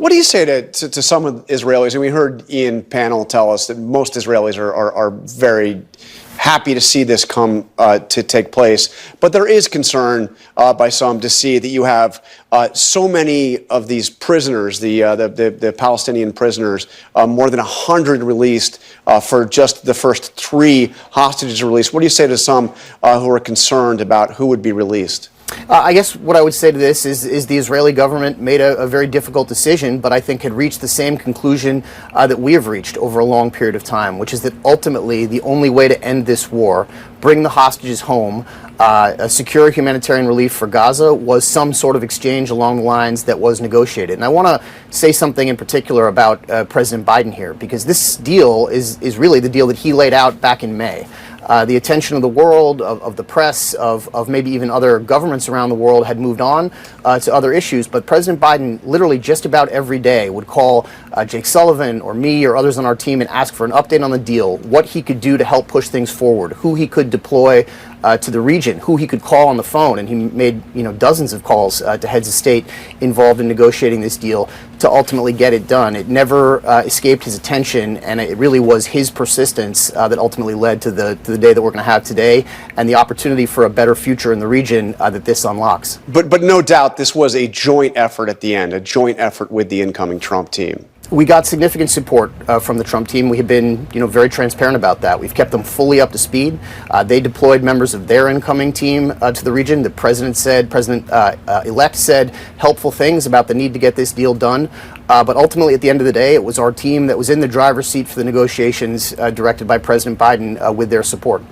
What do you say to some Israelis? And we heard Ian Panel tell us that most Israelis are very happy to see this come to take place. But there is concern by some to see that you have so many of these prisoners, the Palestinian prisoners, more than 100 released for just the first 3 hostages released. What do you say to some who are concerned about who would be released? I guess what I would say to this is the Israeli government made a very difficult decision, but I think had reached the same conclusion that we have reached over a long period of time, which is that ultimately the only way to end this war, bring the hostages home, secure humanitarian relief for Gaza, was some sort of exchange along the lines that was negotiated. And I want to say something in particular about President Biden here, because this deal is really the deal that he laid out back in May. The attention of the world, of the press, of maybe even other governments around the world had moved on to other issues. But President Biden literally just about every day would call Jake Sullivan or me or others on our team and ask for an update on the deal, what he could do to help push things forward, who he could deploy to the region, who he could call on the phone. And he made dozens of calls to heads of state involved in negotiating this deal to ultimately get it done. It never escaped his attention, and it really was his persistence that ultimately led to the day that we're going to have today and the opportunity for a better future in the region that this unlocks. But no doubt this was a joint effort at the end, a joint effort with the incoming Trump team. We got significant support from the Trump team. We have been, very transparent about that. We've kept them fully up to speed. They deployed members of their incoming team to the region. The president-elect said helpful things about the need to get this deal done. But ultimately, at the end of the day, it was our team that was in the driver's seat for the negotiations directed by President Biden with their support.